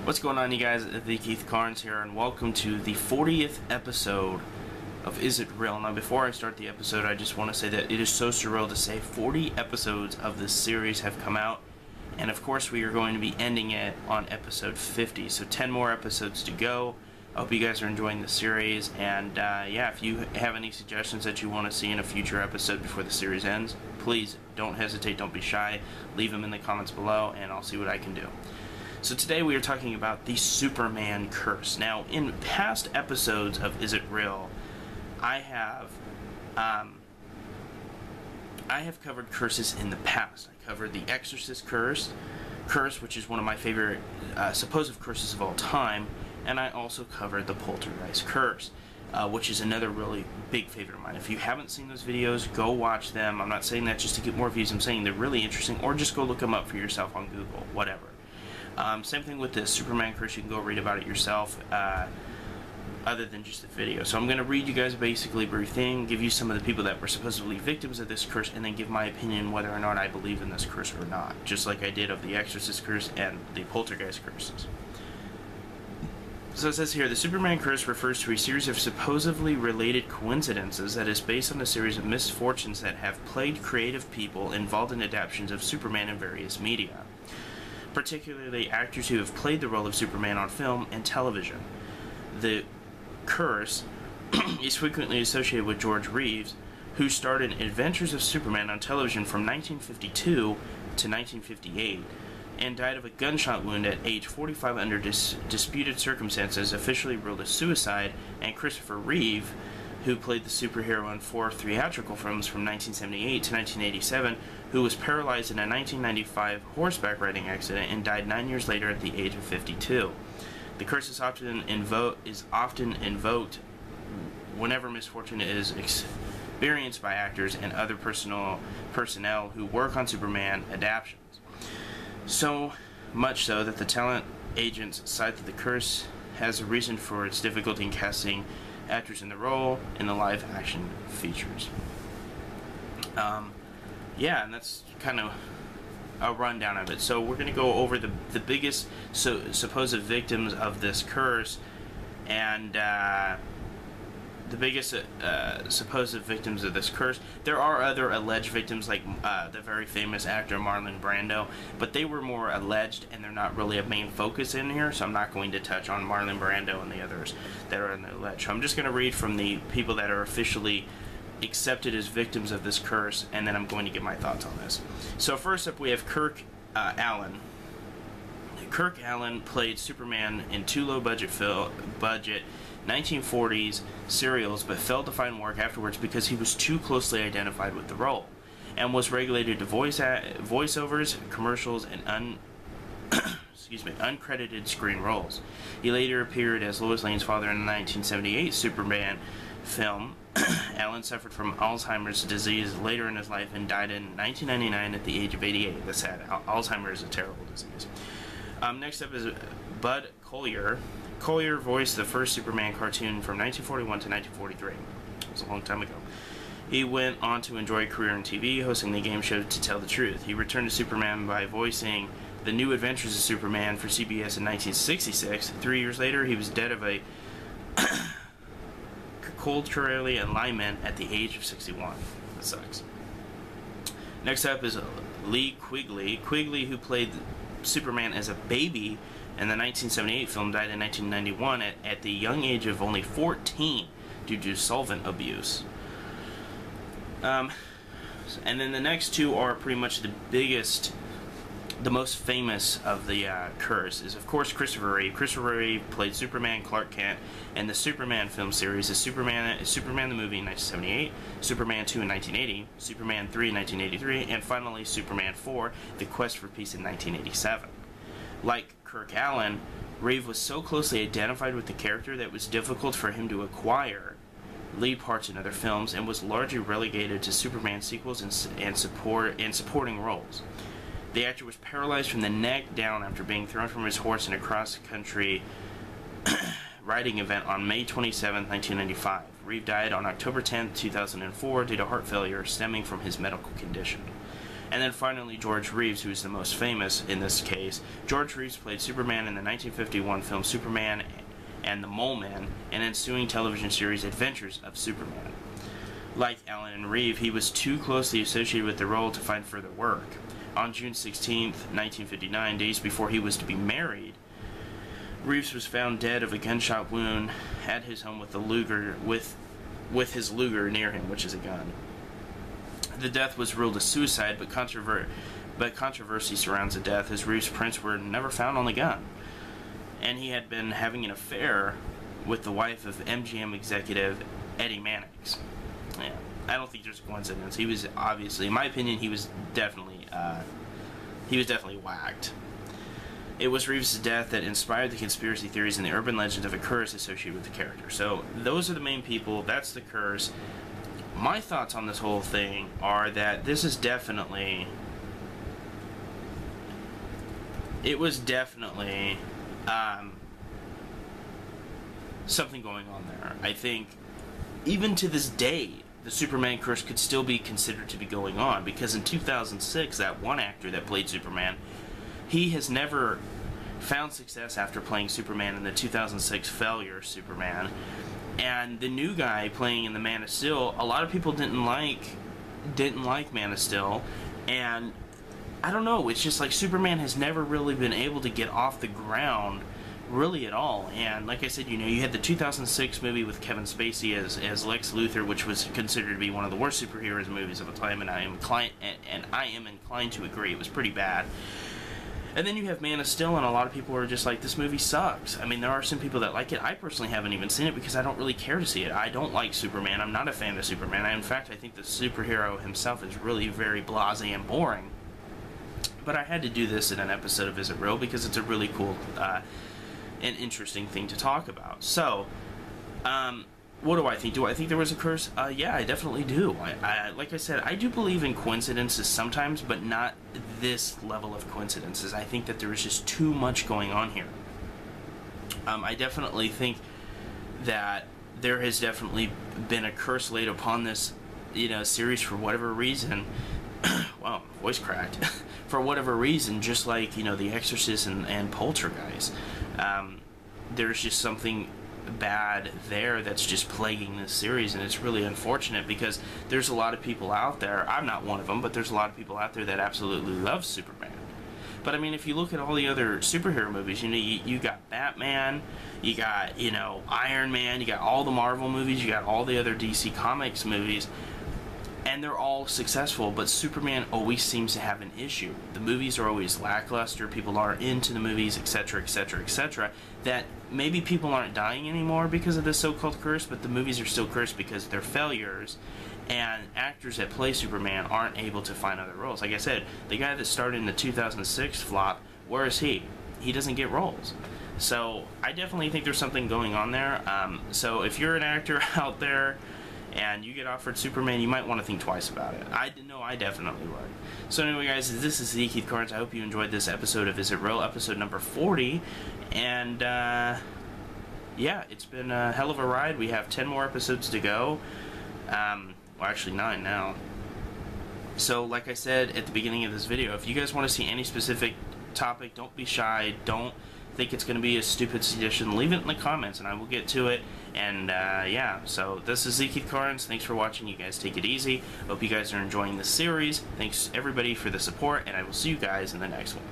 What's going on, you guys? The Keith Carnes here, and welcome to the 40th episode of Is It Real? Now, before I start the episode, I just want to say that it is so surreal to say 40 episodes of this series have come out, and of course we are going to be ending it on episode 50, so 10 more episodes to go. I hope you guys are enjoying the series, and yeah, if you have any suggestions that you want to see in a future episode before the series ends, please don't hesitate, don't be shy, leave them in the comments below, and I'll see what I can do. So today we are talking about the Superman curse. Now, in past episodes of Is It Real, I have covered curses in the past. I covered the Exorcist curse, which is one of my favorite supposed curses of all time, and I also covered the Poltergeist curse, which is another really big favorite of mine. If you haven't seen those videos, go watch them. I'm not saying that just to get more views. I'm saying they're really interesting, or just go look them up for yourself on Google, whatever. Same thing with the Superman curse. You can go read about it yourself, other than just the video. So I'm going to read you guys basically a brief thing, give you some of the people that were supposedly victims of this curse, and then give my opinion whether or not I believe in this curse or not, just like I did of the Exorcist curse and the Poltergeist curses. So it says here, the Superman curse refers to a series of supposedly related coincidences that is based on a series of misfortunes that have plagued creative people involved in adaptations of Superman in various media, particularly actors who have played the role of Superman on film and television. The curse is frequently associated with George Reeves, who starred in Adventures of Superman on television from 1952 to 1958, and died of a gunshot wound at age 45 under disputed circumstances, officially ruled a suicide, and Christopher Reeve, who played the superhero in 4 theatrical films from 1978 to 1987, who was paralyzed in a 1995 horseback riding accident and died 9 years later at the age of 52. The curse is often invoked whenever misfortune is experienced by actors and other personnel who work on Superman adaptations. So much so that the talent agents cite that the curse has a reason for its difficulty in casting actors in the role in the live action features. Yeah, and that's kind of a rundown of it. So we're going to go over the biggest supposed victims of this curse, and the biggest supposed victims of this curse. There are other alleged victims, like the very famous actor Marlon Brando, but they were more alleged, and they're not really a main focus in here, so I'm not going to touch on Marlon Brando and the others that are in the alleged. So I'm just going to read from the people that are officially accepted as victims of this curse, and then I'm going to give my thoughts on this. So first up, we have Kirk Alyn. Kirk Alyn played Superman in 2 low-budget 1940s serials, but failed to find work afterwards because he was too closely identified with the role, and was regulated to voiceovers, commercials, and uncredited screen roles. He later appeared as Lois Lane's father in the 1978 Superman film. Alyn suffered from Alzheimer's disease later in his life and died in 1999 at the age of 88. That's sad. Alzheimer's is a terrible disease. Next up is Bud Collyer. Collyer voiced the first Superman cartoon from 1941 to 1943. It was a long time ago. He went on to enjoy a career in TV, hosting the game show To Tell the Truth. He returned to Superman by voicing The New Adventures of Superman for CBS in 1966. 3 years later, he was dead of a cold Corellia alignment at the age of 61. That sucks. Next up is Lee Quigley. Quigley, who played Superman as a baby in the 1978 film, died in 1991 at the young age of only 14 due to solvent abuse. And then the next two are pretty much the biggest, the most famous of the curse is, of course, Christopher Reeve. Christopher Reeve played Superman Clark Kent in the Superman film series, Superman the movie in 1978, Superman 2 in 1980, Superman 3 in 1983, and finally Superman 4, The Quest for Peace in 1987. Like Kirk Alyn, Reeve was so closely identified with the character that it was difficult for him to acquire lead parts in other films, and was largely relegated to Superman sequels and supporting roles. The actor was paralyzed from the neck down after being thrown from his horse in a cross-country riding event on May 27, 1995. Reeve died on October 10, 2004 due to heart failure stemming from his medical condition. And then finally, George Reeves, who is the most famous in this case. George Reeves played Superman in the 1951 film Superman and the Mole Man, and ensuing television series Adventures of Superman. Like Alan and Reeve, he was too closely associated with the role to find further work. On June 16, 1959, days before he was to be married, Reeves was found dead of a gunshot wound at his home with his Luger near him, which is a gun. The death was ruled a suicide, but controversy surrounds the death, as Reeves' prints were never found on the gun. And he had been having an affair with the wife of MGM executive Eddie Mannix. Yeah, I don't think there's a coincidence. He was obviously, in my opinion, he was definitely whacked. It was Reeves' death that inspired the conspiracy theories and the urban legend of a curse associated with the character. So those are the main people. That's the curse. My thoughts on this whole thing are that this is definitely... It was definitely something going on there. I think even to this day, the Superman curse could still be considered to be going on, because in 2006, that one actor that played Superman, he has never found success after playing Superman in the 2006 failure Superman. And the new guy playing in the Man of Steel, a lot of people didn't like Man of Steel, and I don't know, it's just like Superman has never really been able to get off the ground really at all. And like I said, you know, you had the 2006 movie with Kevin Spacey as Lex Luthor, which was considered to be one of the worst superheroes movies of the time, and I am inclined to agree. It was pretty bad. And then you have Man of Steel, and a lot of people are just like, this movie sucks. I mean, there are some people that like it. I personally haven't even seen it because I don't really care to see it. I don't like Superman. I'm not a fan of Superman. In fact, I think the superhero himself is really very blasé and boring. But I had to do this in an episode of Is It Real because it's a really cool and interesting thing to talk about. So, what do I think? Do I think there was a curse? Yeah, I definitely do. Like I said, I do believe in coincidences sometimes, but not this level of coincidences. I think that there is just too much going on here. I definitely think that there has definitely been a curse laid upon this, you know, series for whatever reason. Wow, voice cracked. For whatever reason, just like, you know, The Exorcist and Poltergeist. There's just something bad there that's just plaguing this series, and it's really unfortunate because there's a lot of people out there, I'm not one of them, but there's a lot of people out there that absolutely love Superman. But I mean, if you look at all the other superhero movies, you know, you got Batman, you got, you know, Iron Man, you got all the Marvel movies, you got all the other DC Comics movies, and they're all successful, but Superman always seems to have an issue. The movies are always lackluster, people aren't into the movies, etc., etc., etc., that maybe people aren't dying anymore because of this so-called curse, but the movies are still cursed because they're failures, and actors that play Superman aren't able to find other roles. Like I said, the guy that started in the 2006 flop, where is he? He doesn't get roles. So I definitely think there's something going on there. So if you're an actor out there and you get offered Superman, you might want to think twice about it. I definitely would. So anyway, guys, this is the Keith Carnes. I hope you enjoyed this episode of Is It Real, episode number 40. And, yeah, it's been a hell of a ride. We have 10 more episodes to go. Well, actually 9 now. So, like I said at the beginning of this video, if you guys want to see any specific topic, don't be shy. Don't think it's going to be a stupid suggestion. Leave it in the comments, and I will get to it. And, yeah, so this is Z. Keith Carnes. Thanks for watching. You guys take it easy. Hope you guys are enjoying this series. Thanks, everybody, for the support, and I will see you guys in the next one.